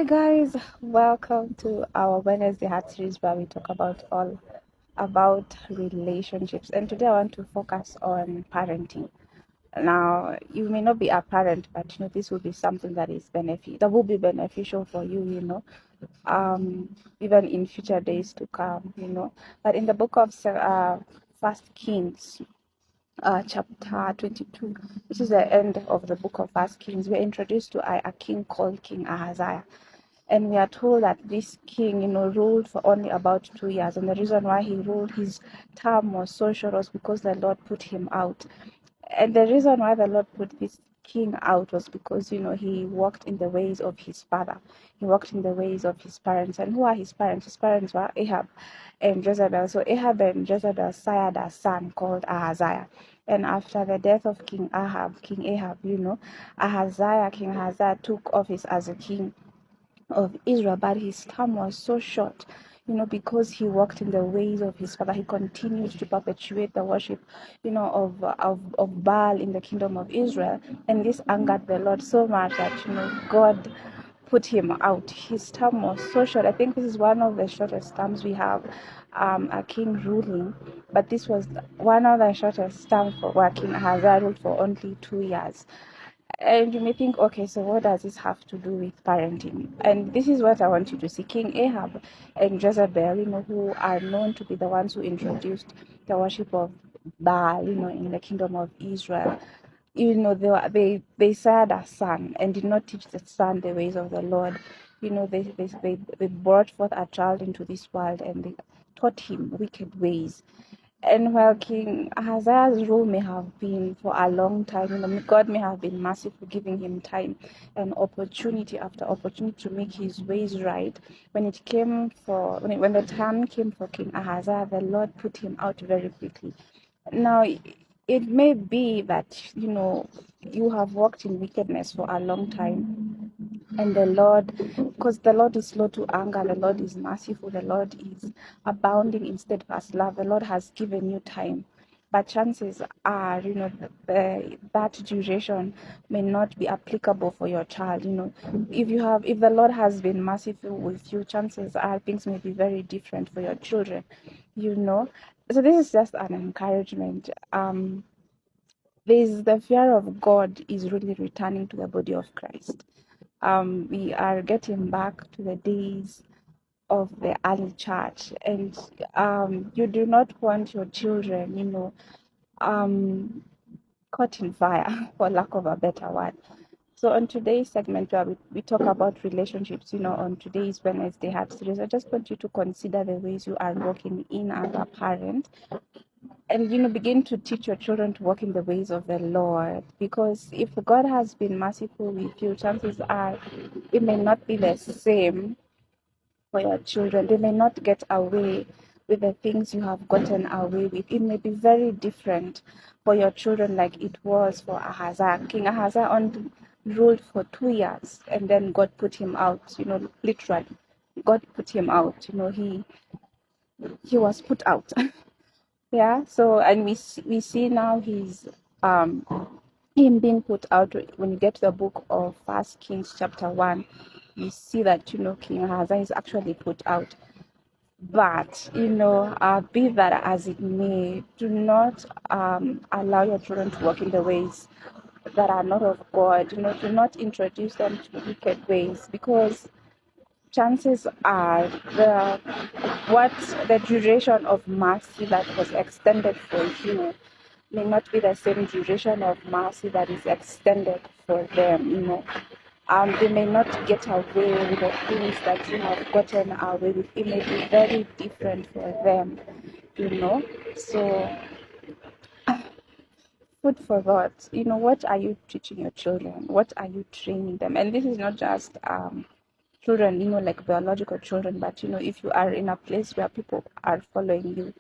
Guys, welcome to our Wednesday Heart series where we talk about all about relationships. And today I want to focus on parenting. Now, you may not be a parent, but this will be something that will be beneficial for you, even in future days to come. But in the book of First Kings, chapter 22, which is the end of the book of First Kings, we're introduced to a king called King Ahaziah. And we are told that this king, ruled for only about 2 years. And the reason why he ruled, his term was so short, was because the Lord put him out. And the reason why the Lord put this king out was because, he walked in the ways of his father. He walked in the ways of his parents. And who are his parents? His parents were Ahab and Jezebel. So Ahab and Jezebel sired a son called Ahaziah. And after the death of King Ahab, King King Ahaziah took office as a king of Israel, but his term was so short, because he walked in the ways of his father. He continued to perpetuate the worship, of Baal in the kingdom of Israel, and this angered the Lord so much that God put him out. His term was so short. I think this is one of the shortest terms we have, a king ruling, but this was one of the shortest terms for where King Ahaziah ruled for only 2 years. And you may think, okay, so what does this have to do with parenting? And this is what I want you to see. King Ahab and Jezebel, who are known to be the ones who introduced the worship of Baal, in the kingdom of Israel. They sired a son and did not teach the son the ways of the Lord. They brought forth a child into this world and they taught him wicked ways. And while King Ahaziah's rule may have been for a long time, God may have been merciful, giving him time and opportunity after opportunity to make his ways right. When the time came for King Ahaziah, the Lord put him out very quickly. Now, it may be that you have walked in wickedness for a long time, and the Lord, because the Lord is slow to anger, the Lord is merciful, the Lord is abounding in steadfast love, the Lord has given you time. But chances are, that duration may not be applicable for your child. If the Lord has been merciful with you, chances are things may be very different for your children. So this is just an encouragement. The fear of God is really returning to the body of Christ. We are getting back to the days of the early church, and you do not want your children, caught in fire, for lack of a better word. So on today's segment, where we talk about relationships, on today's Wednesday Heart series, I just want you to consider the ways you are walking in as a parent, and begin to teach your children to walk in the ways of the Lord. Because if God has been merciful with you, chances are it may not be the same for your children. They may not get away with the things you have gotten away with. It may be very different for your children, like it was for Ahaziah. King Ahaziah only ruled for 2 years, and then God put him out. Literally, God put him out. He was put out. Yeah. So, and we see now him being put out. When you get to the book of First Kings chapter 1, you see that King Ahaziah is actually put out. But be that as it may, do not allow your children to walk in the ways that are not of God. Do not introduce them to wicked ways, because chances are the duration of mercy that was extended for you may not be the same duration of mercy that is extended for them. They may not get away with the things that you have gotten away with. It may be very different for them. So food for thought. What are you teaching your children? What are you training them? And this is not just children, like biological children, but if you are in a place where people are following you,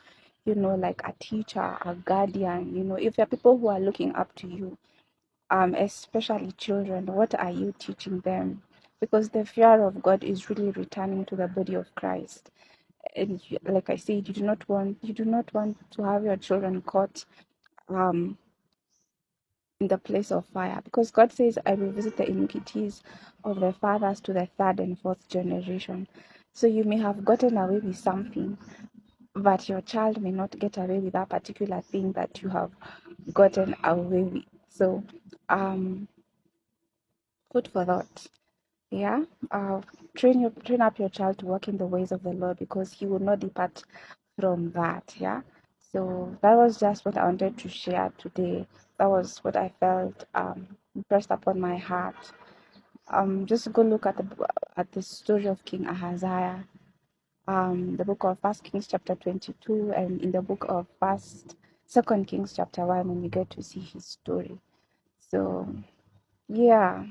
like a teacher, a guardian, if there are people who are looking up to you, especially children, what are you teaching them? Because the fear of God is really returning to the body of Christ. And like I said, you do not want to have your children caught in the place of fire, because God says, I will visit the iniquities of the fathers to the third and fourth generation. So you may have gotten away with something, but your child may not get away with that particular thing that you have gotten away with. So food for thought. Yeah. Train up your child to walk in the ways of the Lord, because he will not depart from that. Yeah. So that was just what I wanted to share today. That was what I felt impressed upon my heart. Just go look at the story of King Ahaziah, the book of First Kings chapter 22, and in the book of Second Kings chapter 1, when you get to see his story. So yeah,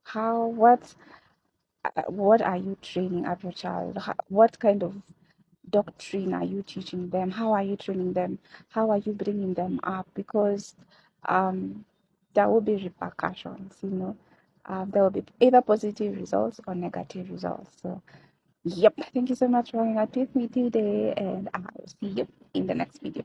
how what are you training up your child? What kind of doctrine are you teaching them? How are you training them? How are you bringing them up? Because there will be repercussions, there will be either positive results or negative results. So yep, thank you so much for hanging out with me today, and I'll see you in the next video.